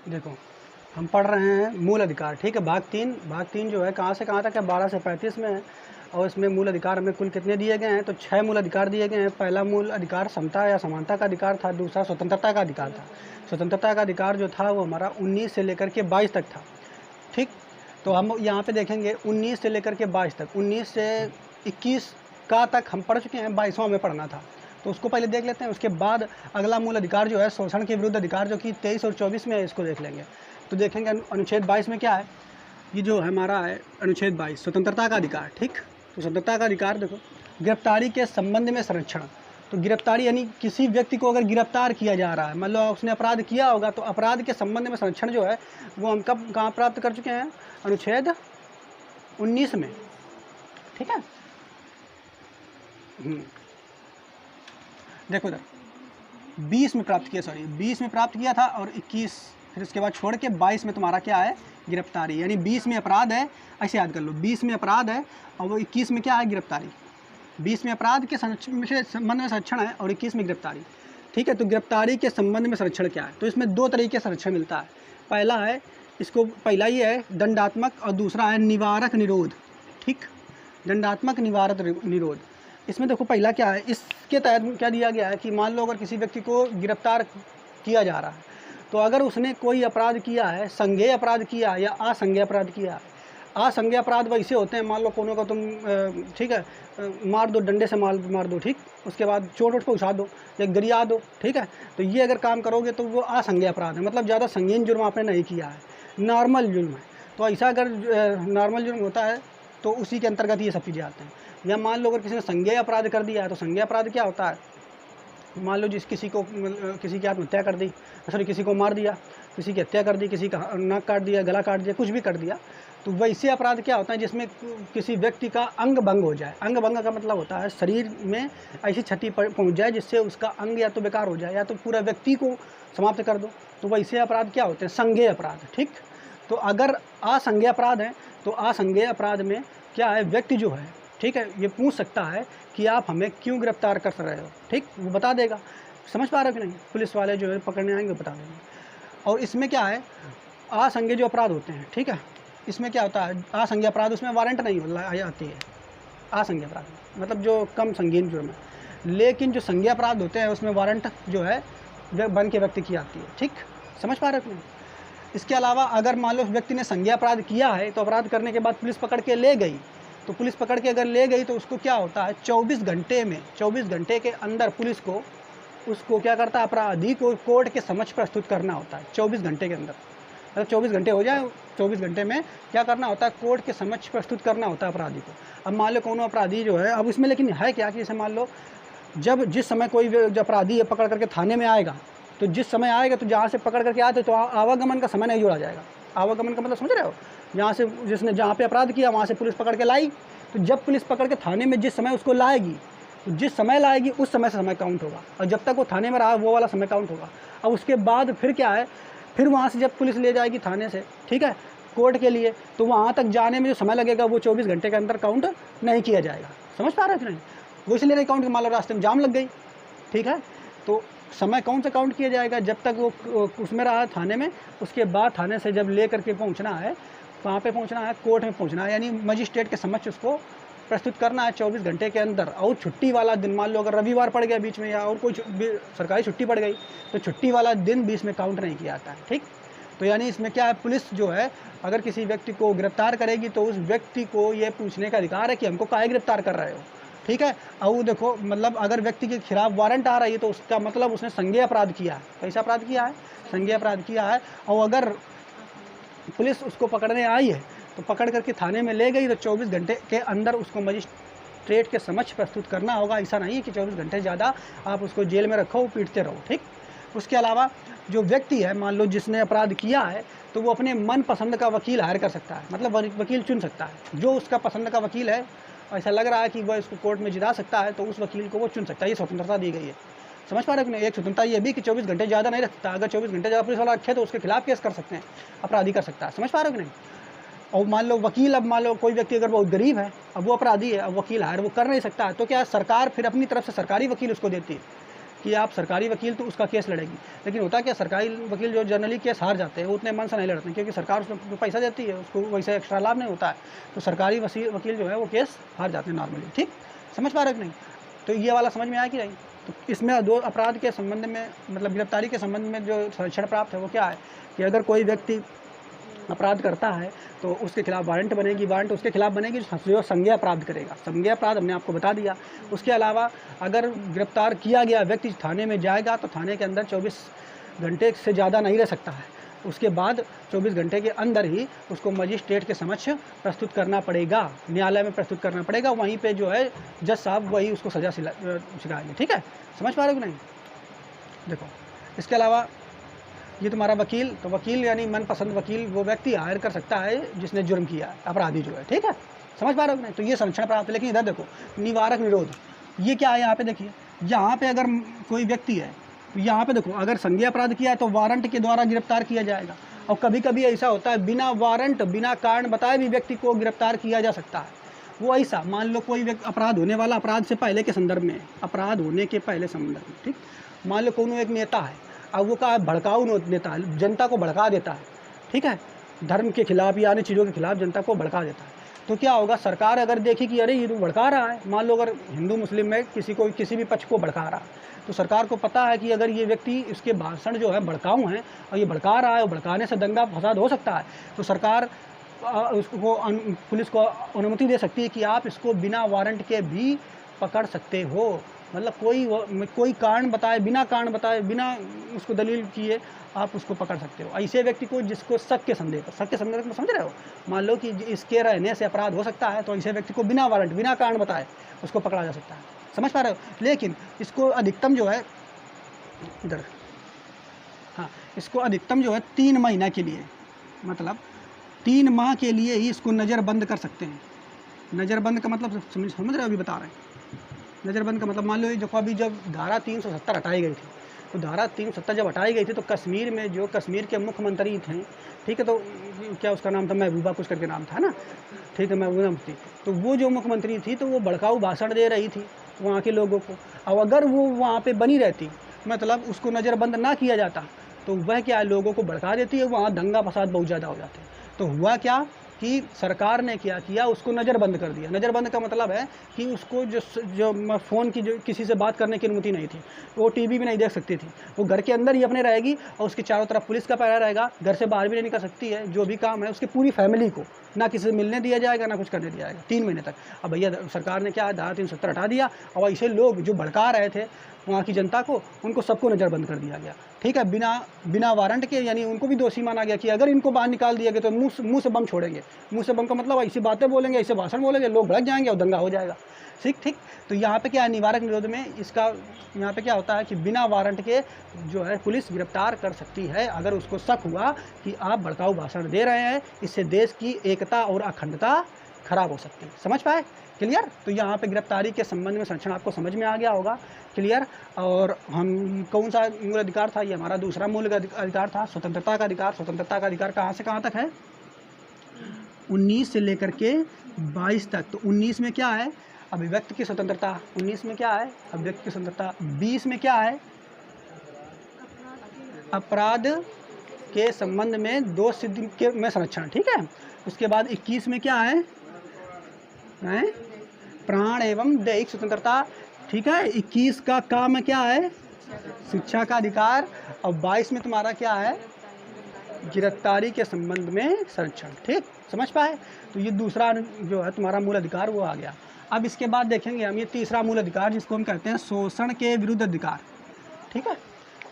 देखो, हम पढ़ रहे हैं मूल अधिकार, ठीक है। भाग तीन जो है कहाँ से कहाँ तक है, 12 से 35 में है। और इसमें मूल अधिकार हमें कुल कितने दिए गए हैं, तो 6 मूल अधिकार दिए गए हैं। पहला मूल अधिकार समता या समानता का अधिकार था, दूसरा स्वतंत्रता का अधिकार था। स्वतंत्रता का अधिकार जो था वो हमारा 19 से लेकर के 22 तक था, ठीक। तो हम यहाँ पे देखेंगे 19 से लेकर के 22 तक, 19 से 21 का तक हम पढ़ चुके हैं, 22वां हमें पढ़ना था, तो उसको पहले देख लेते हैं। उसके बाद अगला मूल अधिकार जो है शोषण के विरुद्ध अधिकार, जो कि 23 और 24 में है, इसको देख लेंगे। तो देखेंगे अनुच्छेद 22 में क्या है, ये जो हमारा है अनुच्छेद 22 स्वतंत्रता का अधिकार, ठीक। तो स्वतंत्रता का अधिकार देखो, गिरफ्तारी के संबंध में संरक्षण। तो गिरफ्तारी यानी किसी व्यक्ति को अगर गिरफ्तार किया जा रहा है, मतलब उसने अपराध किया होगा, तो अपराध के संबंध में संरक्षण जो है वो हम कब कहाँ प्राप्त कर चुके हैं, अनुच्छेद 19 में, ठीक है। देखो इधर 20 में प्राप्त किया, 20 में प्राप्त किया था, और 21 फिर उसके बाद छोड़ के 22 में तुम्हारा क्या है, गिरफ्तारी। यानी 20 में अपराध है, ऐसे याद कर लो, 20 में अपराध है और वो 21 में क्या है, गिरफ्तारी। 20 में अपराध के संबंध में संरक्षण है और 21 में गिरफ्तारी, ठीक है। तो गिरफ्तारी के संबंध में संरक्षण क्या है, तो इसमें दो तरीके से संरक्षण मिलता है। पहला है इसको, पहला ये है दंडात्मक और दूसरा है निवारक निरोध, ठीक। दंडात्मक निवारक निरोध। इसमें देखो पहला क्या है, इसके तहत क्या दिया गया है कि मान लो अगर किसी व्यक्ति को गिरफ्तार किया जा रहा है, तो अगर उसने कोई अपराध किया है, संज्ञेय अपराध किया या असंज्ञेय अपराध किया है। असंज्ञेय अपराध वैसे होते हैं, मान लो कोनो को तुम ठीक है मार दो, डंडे से मार दो, ठीक। उसके बाद चोट वोट पहुँचा दो या गरिया दो, ठीक है। तो ये अगर काम करोगे तो वो असंज्ञेय अपराध है, मतलब ज़्यादा संगीन जुर्म आपने नहीं किया है, नॉर्मल जुर्म है। तो ऐसा अगर नॉर्मल जुर्म होता है तो उसी के अंतर्गत ये सब चीज़ें आते हैं। या मान लो अगर किसी ने संज्ञेय अपराध कर दिया है, तो संज्ञेय अपराध क्या होता है, मान लो किसी की आत्महत्या कर दी, सॉरी किसी को मार दिया, किसी की हत्या कर दी, किसी का नाक काट दिया, गला काट दिया, कुछ भी कर दिया, तो वैसे अपराध क्या होता है जिसमें किसी व्यक्ति का अंग भंग हो जाए। अंग भंग का मतलब होता है शरीर में ऐसी क्षति पहुंच जाए जिससे उसका अंग या तो बेकार हो जाए या तो पूरा व्यक्ति को समाप्त कर दो, तो वैसे अपराध क्या होते हैं, संज्ञेय अपराध, ठीक। तो अगर असंज्ञेय अपराध है, तो असंज्ञेय अपराध में क्या है, व्यक्ति जो है, ठीक है, ये पूछ सकता है कि आप हमें क्यों गिरफ्तार कर रहे हो, ठीक, वो बता देगा। समझ पा रहे हो कि नहीं, पुलिस वाले जो है पकड़ने आएंगे बता देंगे। और इसमें क्या है, असंज्ञेय जो अपराध होते हैं, ठीक है, इसमें क्या होता है, असंज्ञेय अपराध उसमें वारंट नहीं आती है, असंज्ञेय अपराध मतलब जो कम संगीन जुर्म है। लेकिन जो संज्ञेय अपराध होते हैं उसमें वारंट जो है बन के व्यक्ति की आती है, ठीक। समझ पा रहे हो कि नहीं। इसके अलावा अगर मान लो व्यक्ति ने संज्ञेय अपराध किया है, तो अपराध करने के बाद पुलिस पकड़ के ले गई, तो पुलिस पकड़ के अगर ले गई तो उसको क्या होता है, 24 घंटे में, 24 घंटे के अंदर पुलिस को उसको क्या करता है, अपराधी को कोर्ट के समक्ष प्रस्तुत करना होता है। 24 घंटे के अंदर, मतलब 24 घंटे हो जाए, 24 घंटे में क्या करना होता है, कोर्ट के समक्ष प्रस्तुत करना होता है अपराधी को। अब मान लो कोनो अपराधी जो है, अब इसमें लेकिन है क्या कि जैसे मान लो जिस समय कोई जो अपराधी है पकड़ करके थाने में आएगा, तो जिस समय आएगा तो जहाँ से पकड़ करके आते तो आवागमन का समय नहीं जोड़ा जाएगा। आवागमन का मतलब समझ रहे हो, यहाँ से जिसने जहाँ पे अपराध किया वहाँ से पुलिस पकड़ के लाई, तो जब पुलिस पकड़ के थाने में जिस समय उसको लाएगी, तो जिस समय लाएगी उस समय से समय काउंट होगा, और जब तक वो थाने में रहा वो वाला समय काउंट होगा। अब उसके बाद फिर क्या है, फिर वहाँ से जब पुलिस ले जाएगी थाने से, ठीक है, कोर्ट के लिए, तो वहाँ तक जाने में जो समय लगेगा वो 24 घंटे के अंदर काउंट नहीं किया जाएगा। समझ पा रहे हो कि नहीं, वो इसलिए नहीं काउंट, मान लो रास्ते में जाम लग गई, ठीक है, तो समय कौन सा काउंट किया जाएगा, जब तक वो उसमें रहा थाने में, उसके बाद थाने से जब ले करके पहुंचना है, कहाँ पे पहुंचना है, कोर्ट में पहुंचना है, यानी मजिस्ट्रेट के समक्ष उसको प्रस्तुत करना है 24 घंटे के अंदर। और छुट्टी वाला दिन, मान लो अगर रविवार पड़ गया बीच में या और कोई सरकारी छुट्टी पड़ गई, तो छुट्टी वाला दिन बीच में काउंट नहीं किया जाता है, ठीक। तो यानी इसमें क्या है, पुलिस जो है अगर किसी व्यक्ति को गिरफ्तार करेगी तो उस व्यक्ति को ये पूछने का अधिकार है कि हमको काहे गिरफ्तार कर रहे हो, ठीक है। और वो देखो, मतलब अगर व्यक्ति के खिलाफ वारंट आ रही है तो उसका मतलब उसने संज्ञेय अपराध किया है। कैसा अपराध किया है, संज्ञेय अपराध किया है। और अगर पुलिस उसको पकड़ने आई है तो पकड़ करके थाने में ले गई, तो 24 घंटे के अंदर उसको मजिस्ट्रेट के समक्ष प्रस्तुत करना होगा। ऐसा नहीं है कि 24 घंटे ज़्यादा आप उसको जेल में रखो, पीटते रहो, ठीक। उसके अलावा जो व्यक्ति है, मान लो जिसने अपराध किया है, तो वो अपने मन पसंद का वकील हायर कर सकता है, मतलब वकील चुन सकता है, जो उसका पसंद का वकील है, ऐसा लग रहा है कि वह इसको कोर्ट में जिता सकता है, तो उस वकील को वो चुन सकता है। ये स्वतंत्रता दी गई है। समझ पा रहे हो कि नहीं। एक स्वतंत्रता ये भी कि 24 घंटे ज़्यादा नहीं रखता, अगर 24 घंटे ज़्यादा पुलिस वाला रखे तो उसके खिलाफ केस कर सकते हैं, अपराधी कर सकता है। समझ पा रहे हो कि नहीं। और मान लो वकील, अब मान लो कोई व्यक्ति अगर बहुत गरीब है, अब वो अपराधी है, अब वकील हायर वो कर नहीं सकता, तो क्या सरकार फिर अपनी तरफ से सरकारी वकील उसको देती है, कि आप सरकारी वकील तो उसका केस लड़ेगी, लेकिन होता क्या, सरकारी वकील जो जनरली केस हार जाते हैं वो उतने मन से नहीं लड़ते, क्योंकि सरकार उसमें पैसा देती है, उसको वैसे एक्स्ट्रा लाभ नहीं होता है, तो सरकारी वकील जो है वो केस हार जाते हैं नॉर्मली। ठीक, समझ पा रहे कि नहीं? तो ये वाला समझ में आया कि नहीं? तो इसमें दो अपराध के संबंध में, मतलब गिरफ्तारी के संबंध में जो संरक्षण प्राप्त है वो क्या है कि अगर कोई व्यक्ति अपराध करता है तो उसके खिलाफ वारंट बनेगी, वारंट उसके खिलाफ बनेगी जो संज्ञेय अपराध करेगा। संज्ञेय अपराध हमने आपको बता दिया। उसके अलावा अगर गिरफ्तार किया गया व्यक्ति थाने में जाएगा तो थाने के अंदर 24 घंटे से ज़्यादा नहीं रह सकता है, उसके बाद 24 घंटे के अंदर ही उसको मजिस्ट्रेट के समक्ष प्रस्तुत करना पड़ेगा, न्यायालय में प्रस्तुत करना पड़ेगा। वहीं पे जो है जज साहब वही उसको सज़ा सिखाएंगे। ठीक है, समझ पा रहे हो कि नहीं? देखो, इसके अलावा ये तुम्हारा वकील, तो वकील यानी मनपसंद वकील वो व्यक्ति हायर कर सकता है जिसने जुर्म किया है, अपराधी जो है। ठीक है, समझ पा रहे हो कि नहीं? तो ये संरक्षण प्राप्त है। लेकिन इधर देखो, निवारक निरोध, ये क्या है? यहाँ पे देखिए, यहाँ पे अगर कोई व्यक्ति है तो यहाँ पे देखो, अगर संज्ञेय अपराध किया है तो वारंट के द्वारा गिरफ्तार किया जाएगा। और कभी कभी ऐसा होता है बिना वारंट, बिना कारण बताए भी व्यक्ति को गिरफ्तार किया जा सकता है। वो ऐसा, मान लो कोई व्यक्ति अपराध होने वाला, अपराध से पहले के संदर्भ में, अपराध होने के पहले संदर्भ में, ठीक, मान लो कौन एक नेता है, अब वो का भड़काऊ नेता है, जनता को भड़का देता है, ठीक है, धर्म के खिलाफ या अन्य चीज़ों के खिलाफ जनता को भड़का देता है, तो क्या होगा, सरकार अगर देखी कि अरे ये तो भड़का रहा है, मान लो अगर हिंदू मुस्लिम में किसी भी पक्ष को भड़का रहा है, तो सरकार को पता है कि अगर ये व्यक्ति, इसके भाषण जो है भड़काऊ हैं और ये भड़का रहा है और भड़काने से दंगा फसाद हो सकता है, तो सरकार उसको पुलिस को अनुमति दे सकती है कि आप इसको बिना वारंट के भी पकड़ सकते हो। मतलब कोई कारण बताए, बिना कारण बताए, बिना उसको दलील किए आप उसको पकड़ सकते हो। ऐसे व्यक्ति को जिसको शक के संदेह में, समझ रहे हो, मान लो कि इसके रहने से अपराध हो सकता है, तो ऐसे व्यक्ति को बिना वारंट, बिना कारण बताए उसको पकड़ा जा सकता है। समझ पा रहे हो? लेकिन इसको अधिकतम जो है इधर, हाँ, इसको अधिकतम जो है 3 महीना के लिए, मतलब 3 माह के लिए ही इसको नज़रबंद कर सकते हैं। नज़रबंद का मतलब समझ रहे हो? अभी बता रहे हैं। नज़रबंद का मतलब, मान लो जो अभी जब धारा 370 हटाई गई थी, तो धारा 370 जब हटाई गई थी तो कश्मीर में जो कश्मीर के मुख्यमंत्री थे, ठीक है, तो क्या उसका नाम था, महबूबा कुछ करके नाम था ना, ठीक है, महबूबा थी, तो वो जो मुख्यमंत्री थी तो वो भड़काऊ भाषण दे रही थी वहाँ के लोगों को। अब अगर वो वहाँ पे बनी रहती, मतलब उसको नज़रबंद ना किया जाता, तो वह क्या है, लोगों को भड़का देती है, वहाँ दंगा फसाद बहुत ज़्यादा हो जाते हैं। तो हुआ क्या कि सरकार ने क्या किया, उसको नज़रबंद कर दिया। नज़रबंद का मतलब है कि उसको जो फ़ोन की जो किसी से बात करने की अनुमति नहीं थी, वो टीवी भी नहीं देख सकती थी, वो घर के अंदर ही अपने रहेगी और उसके चारों तरफ पुलिस का पहरा रहेगा, घर से बाहर भी नहीं निकल सकती है। जो भी काम है उसकी पूरी फैमिली को ना किसी से मिलने दिया जाएगा, ना कुछ करने दिया जाएगा 3 महीने तक। अब भैया सरकार ने क्या धारा 370 हटा दिया, और ऐसे लोग जो भड़का रहे थे वहाँ की जनता को, उनको सबको नज़रबंद कर दिया गया। ठीक है, बिना वारंट के, यानी उनको भी दोषी माना गया कि अगर इनको बाहर निकाल दिया गया तो मुंह से बम छोड़ेंगे। मुंह से बम का मतलब ऐसी बातें बोलेंगे, ऐसे भाषण बोलेंगे, लोग भड़क जाएंगे और दंगा हो जाएगा। ठीक। तो यहाँ पे क्या है, निवारक निरोध में इसका यहाँ पे क्या होता है कि बिना वारंट के जो है पुलिस गिरफ्तार कर सकती है अगर उसको शक हुआ कि आप भड़काऊ भाषण दे रहे हैं, इससे देश की एकता और अखंडता खराब हो सकती है। समझ पाए? क्लियर? तो यहाँ पे गिरफ्तारी के संबंध में संरक्षण आपको समझ में आ गया होगा। क्लियर? और हम कौन सा मूल अधिकार था? ये हमारा दूसरा मूल अधिकार था, स्वतंत्रता का अधिकार। स्वतंत्रता का अधिकार कहाँ से कहाँ तक है? 19 से लेकर के 22 तक। तो 19 में क्या है? अभिव्यक्ति की स्वतंत्रता। 19 में क्या है? अभिव्यक्ति की स्वतंत्रता। 20 में क्या है? अपराध के संबंध में दोष सिद्धि के में संरक्षण। ठीक है। उसके बाद 21 में क्या है? प्राण एवं दैहिक स्वतंत्रता। ठीक है। 21 का काम क्या है? शिक्षा का अधिकार। और 22 में तुम्हारा क्या है? गिरफ्तारी के संबंध में संरक्षण। ठीक, समझ पाए? तो ये दूसरा जो है तुम्हारा मूल अधिकार वो आ गया। अब इसके बाद देखेंगे हम ये तीसरा मूल अधिकार जिसको हम कहते हैं शोषण के विरुद्ध अधिकार। ठीक है।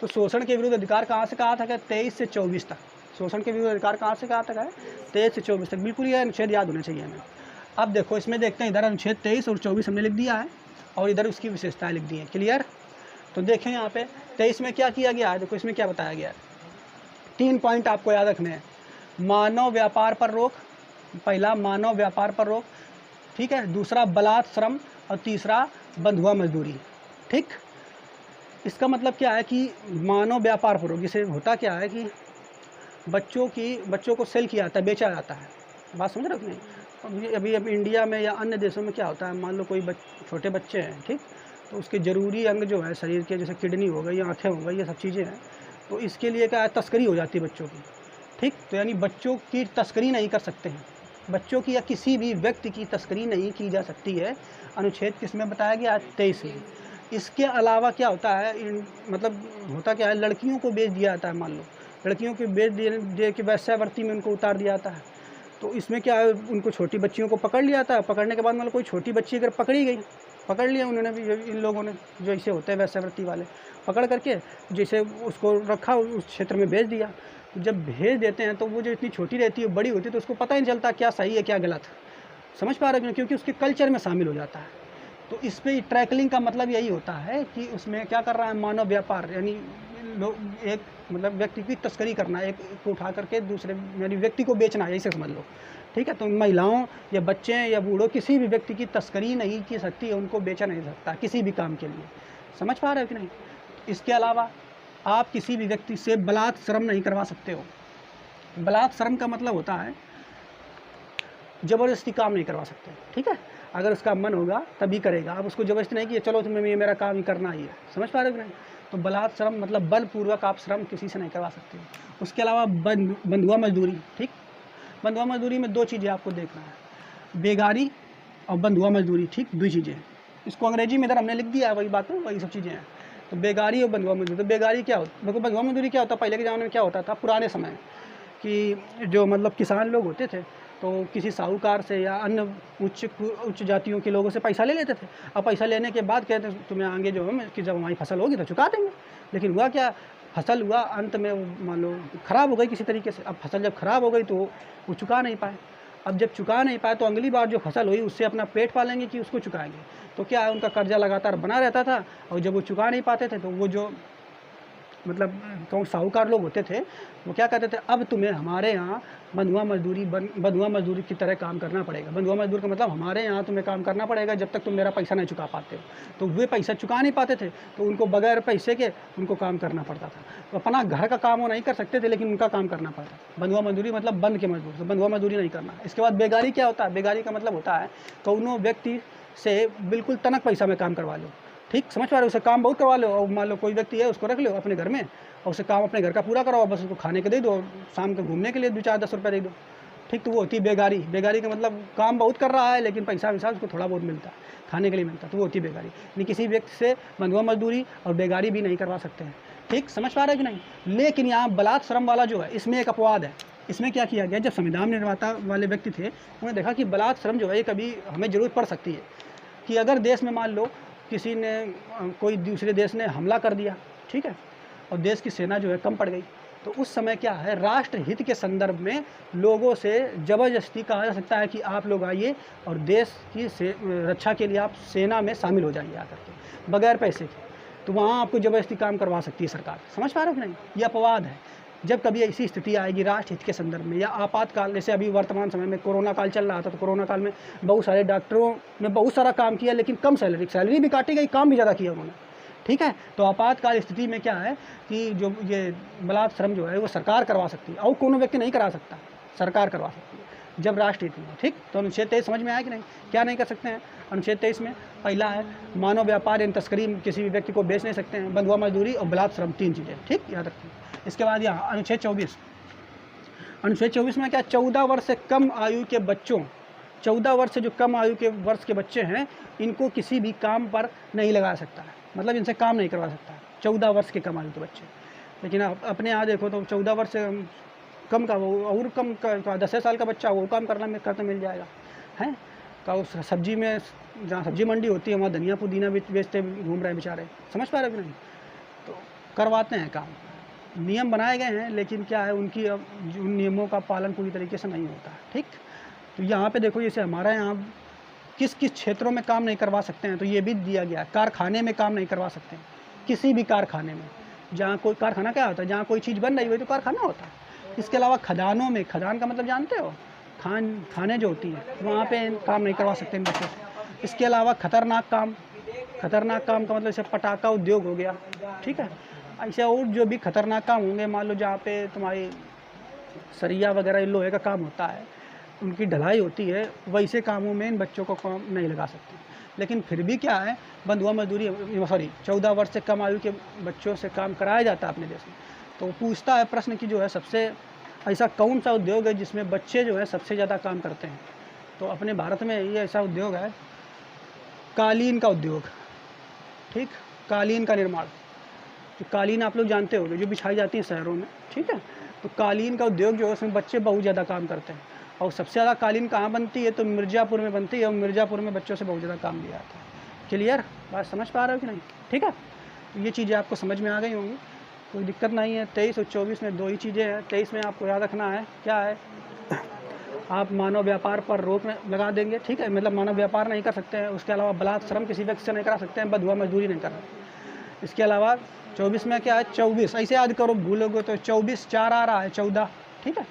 तो शोषण के विरुद्ध अधिकार कहाँ से कहाँ तक है? 23 से 24 तक। शोषण के विरुद्ध अधिकार कहाँ से कहाँ तक है? 23 से 24 तक। बिल्कुल ये अनुच्छेद याद होने चाहिए हमें। अब देखो इसमें देखते हैं, इधर अनुच्छेद 23 और 24 हमने लिख दिया है और इधर उसकी विशेषताएं लिख दी हैं। क्लियर? तो देखें यहाँ पे 23 में क्या किया गया है, देखो इसमें क्या बताया गया है। 3 पॉइंट आपको याद रखने हैं। मानव व्यापार पर रोक, पहला मानव व्यापार पर रोक, ठीक है, दूसरा बलात् श्रम और तीसरा बंधुआ मजदूरी। ठीक, इसका मतलब क्या है कि मानव व्यापार पर रोक, जिसे होता क्या है कि बच्चों को सेल किया जाता है, बेचा जाता है। बात समझ रहे हो? नहीं, अभी इंडिया में या अन्य देशों में क्या होता है, मान लो कोई छोटे बच्चे हैं, ठीक, तो उसके ज़रूरी अंग जो है शरीर के, जैसे किडनी हो गई, आँखें हो गई, ये सब चीज़ें हैं, तो इसके लिए क्या है, तस्करी हो जाती है बच्चों की। ठीक, तो यानी बच्चों की तस्करी नहीं कर सकते हैं, बच्चों की या किसी भी व्यक्ति की तस्करी नहीं की जा सकती है, अनुच्छेद किसमें बताया गया, 23 में। इसके अलावा क्या होता है, मतलब होता क्या है, लड़कियों को बेच दिया जाता है, मान लो लड़कियों को बेच दे के वैश्यावृत्ति में उनको उतार दिया जाता है। तो इसमें क्या है, उनको छोटी बच्चियों को पकड़ लिया जाता है, पकड़ने के बाद मतलब कोई छोटी बच्ची अगर पकड़ी गई, पकड़ लिया उन्होंने भी, इन लोगों ने जो ऐसे होते हैं वैश्यावृत्ति वाले, पकड़ करके जैसे उसको रखा, उस क्षेत्र में भेज दिया। जब भेज देते हैं तो वो जो इतनी छोटी रहती है, बड़ी होती है, तो उसको पता ही नहीं चलता क्या सही है क्या गलत, समझ पा रहे हो, क्योंकि उसके कल्चर में शामिल हो जाता है। तो इस पे ट्रैकलिंग का मतलब यही होता है कि उसमें क्या कर रहा है, मानव व्यापार, यानी लोग एक मतलब व्यक्ति की तस्करी करना, एक को उठा करके दूसरे यानी व्यक्ति को बेचना, ऐसे समझ लो। ठीक है, तो महिलाओं या बच्चे या बूढ़ों किसी भी व्यक्ति की तस्करी नहीं की सकती है, उनको बेचा नहीं सकता किसी भी काम के लिए, समझ पा रहे हो कि नहीं। इसके अलावा आप किसी भी व्यक्ति से बलात्श्रम नहीं करवा सकते हो। बलात्श्रम का मतलब होता है ज़बरदस्ती काम नहीं करवा सकते, ठीक है, अगर उसका मन होगा तभी करेगा, आप उसको ज़बरदस्ती नहीं कि चलो तुम्हें ये मेरा काम ही करना ही है, समझ पा रहे हो कि नहीं। तो बलात्श्रम मतलब बलपूर्वक आप श्रम किसी से नहीं करवा सकते हो। उसके अलावा बंधुआ मजदूरी, ठीक, बंधुआ मजदूरी में 2 चीज़ें आपको देखना है, बेगारी और बंधुआ मजदूरी, ठीक, 2 चीज़ें। इसको अंग्रेजी में इधर हमने लिख दिया है, वही बात है, वही सब चीज़ें हैं। तो बेगारी और बंधुआ मजदूरी, तो बेगारी क्या होता, देखो बंधुआ मजदूरी क्या होता, पहले के ज़माने में क्या होता था, पुराने समय कि जो मतलब किसान लोग होते थे, तो किसी साहूकार से या अन्य उच्च जातियों के लोगों से पैसा ले लेते थे। अब पैसा लेने के बाद कहते तुम्हें आगे जो है कि जब हमारी फसल होगी तो चुका देंगे। लेकिन हुआ क्या, फसल हुआ अंत में मान लो ख़राब हो गई किसी तरीके से। अब फसल जब ख़राब हो गई तो वो चुका नहीं पाए। अब जब चुका नहीं पाए तो अगली बार जो फसल हुई उससे अपना पेट पालेंगे कि उसको चुकाएंगे। तो क्या है, उनका कर्जा लगातार बना रहता था, और जब वो चुका नहीं पाते थे तो वो जो मतलब कौन साहूकार लोग होते थे वो क्या कहते थे, अब तुम्हें हमारे यहाँ बंधुआ मजदूरी की तरह काम करना पड़ेगा। बंधुआ मजदूर का मतलब हमारे यहाँ तुम्हें काम करना पड़ेगा जब तक तुम मेरा पैसा नहीं चुका पाते हो। तो वे पैसा चुका नहीं पाते थे तो उनको बगैर पैसे के उनको काम करना पड़ता था। तो अपना घर का काम वो नहीं कर सकते थे, लेकिन उनका काम करना पड़ता था। बंधुआ मजदूरी मतलब बंद के मजदूर, तो बंधुआ मजदूरी नहीं करना। इसके बाद बेगारी क्या होता है, बेगारी का मतलब होता है कौनो व्यक्ति से बिल्कुल तनक पैसा में काम करवा लो, ठीक, समझ पा रहे हो, उससे काम बहुत करवा लो। और मान लो कोई व्यक्ति है उसको रख लो अपने घर में और उसे काम अपने घर का पूरा कराओ, बस उसको खाने के दे दो और शाम को घूमने के लिए 2-4-10 रुपये दे दो, ठीक। तो वो होती है बेगारी। बेगारी का मतलब काम बहुत कर रहा है लेकिन पैसा वैसा उसको थोड़ा बहुत मिलता है, खाने के लिए मिलता है, तो वो होती है बेगारी। नहीं, किसी व्यक्ति से बंधुआ मजदूरी और बेगारी भी नहीं करवा सकते हैं, ठीक, समझ पा रहे हो कि नहीं। लेकिन यहाँ बलात्श्रम वाला जो है इसमें एक अपवाद है। इसमें क्या किया गया, जब संविधान निर्माता वाले व्यक्ति थे उन्होंने देखा कि बलात्श्रम जो है कभी हमें ज़रूरत पड़ सकती है, कि अगर देश में मान लो किसी ने कोई दूसरे देश ने हमला कर दिया, ठीक है, और देश की सेना जो है कम पड़ गई, तो उस समय क्या है, राष्ट्र हित के संदर्भ में लोगों से ज़बरदस्ती कहा जा सकता है कि आप लोग आइए और देश की रक्षा के लिए आप सेना में शामिल हो जाइए आकर के बगैर पैसे के। तो वहाँ आपको ज़बरदस्ती काम करवा सकती है सरकार, समझ पा रहे हो कि नहीं। ये अपवाद है। जब कभी ऐसी स्थिति आएगी राष्ट्र हित के संदर्भ में या आपातकाल, जैसे अभी वर्तमान समय में कोरोना काल चल रहा था, तो कोरोना काल में बहुत सारे डॉक्टरों ने बहुत सारा काम किया लेकिन कम सैलरी भी काटी गई, काम भी ज़्यादा किया उन्होंने, ठीक है। तो आपातकाल स्थिति में क्या है कि जो ये बलात्श्रम जो है वो सरकार करवा सकती है और कोनो व्यक्ति नहीं करा सकता, सरकार करवा सकती है जब राष्ट्र हित में, ठीक। तो अनुच्छेद 23 समझ में आया कि नहीं, क्या नहीं कर सकते हैं। अनुच्छेद 23 में पहला है मानव व्यापार यानी तस्करी, किसी भी व्यक्ति को बेच नहीं सकते हैं, बंधुआ मजदूरी और बलात्श्रम, 3 चीज़ें, ठीक, याद रखिए। इसके बाद यहाँ अनुच्छेद 24, अनुच्छेद 24 में क्या, 14 वर्ष से कम आयु के बच्चों, 14 वर्ष से जो कम आयु के वर्ष के बच्चे हैं इनको किसी भी काम पर नहीं लगा सकता है, मतलब इनसे काम नहीं करवा सकता है 14 वर्ष के कम आयु के बच्चे। लेकिन आप अपने यहाँ देखो तो 14 वर्ष से कम का वो और कम का 10 साल का बच्चा वो काम करना करते मिल जाएगा, हैं का उस सब्जी में, जहाँ सब्जी मंडी होती है वहाँ धनिया पुदीना बेचते घूम रहे हैं बेचारे, समझ पा रहे हो कि नहीं। तो करवाते हैं काम, नियम बनाए गए हैं लेकिन क्या है उनकी उन नियमों का पालन पूरी तरीके से नहीं होता है, ठीक। तो यहाँ पे देखो जैसे हमारे यहाँ किस किस क्षेत्रों में काम नहीं करवा सकते हैं, तो ये भी दिया गया है। कारखाने में काम नहीं करवा सकते हैं, किसी भी कारखाने में, जहाँ कोई कारखाना क्या होता है, जहाँ कोई चीज़ बन रही हो तो कारखाना होता है। इसके अलावा खदानों में, खदान का मतलब जानते हो, खाने जो होती हैं वहाँ पे काम नहीं करवा सकते इन बच्चों से। इसके अलावा खतरनाक काम का मतलब जैसे पटाखा उद्योग हो गया, ठीक है, ऐसे और जो भी खतरनाक काम होंगे, मान लो जहाँ पे तुम्हारी सरिया वगैरह लोहे का काम होता है, उनकी ढलाई होती है, वैसे कामों में इन बच्चों को काम नहीं लगा सकते। लेकिन फिर भी क्या है, बंधुआ मजदूरी, सॉरी 14 वर्ष से कम आयु के बच्चों से काम कराया जाता है अपने देश में। तो पूछता है प्रश्न कि जो है सबसे ऐसा कौन सा उद्योग है जिसमें बच्चे जो है सबसे ज़्यादा काम करते हैं। तो अपने भारत में ये ऐसा उद्योग है, कालीन का उद्योग। ठीक, कालीन का निर्माण, तो कालीन आप लोग जानते होंगे जो बिछाई जाती है शहरों में। ठीक है, तो कालीन का उद्योग जो है उसमें बच्चे बहुत ज़्यादा काम करते हैं। और सबसे ज़्यादा कालीन कहाँ बनती है, तो मिर्ज़ापुर में बनती है, और मिर्ज़ापुर में बच्चों से बहुत ज़्यादा काम लिया जाता है। क्लियर, बात समझ पा रहे हो कि नहीं? ठीक है, तो ये चीज़ें आपको समझ में आ गई होंगी, कोई दिक्कत नहीं है। 23 और 24 में 2 ही चीज़ें हैं। 23 में आपको याद रखना है क्या है, आप मानव व्यापार पर रोक लगा देंगे। ठीक है, मतलब मानव व्यापार नहीं कर सकते हैं, उसके अलावा बलात्कार श्रम किसी व्यक्ति से नहीं करा सकते हैं, बंधुआ मजदूरी नहीं कर रहे। इसके अलावा 24 में क्या है, 24 ऐसे याद करो, भूलोगे तो 24 4 आ रहा है 14। ठीक है,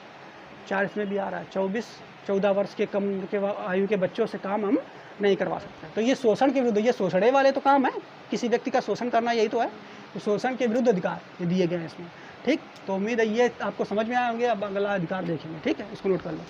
4 इसमें भी आ रहा है 24, 14 वर्ष के कम के आयु के बच्चों से काम हम नहीं करवा सकते। तो ये शोषण के विरुद्ध, ये शोषणे वाले तो काम है, किसी व्यक्ति का शोषण करना यही तो है, तो शोषण के विरुद्ध अधिकार ये दिए गए हैं इसमें। ठीक, तो उम्मीद है ये आपको समझ में आएंगे। अब अगला अधिकार देखेंगे। ठीक है, इसको नोट कर लो।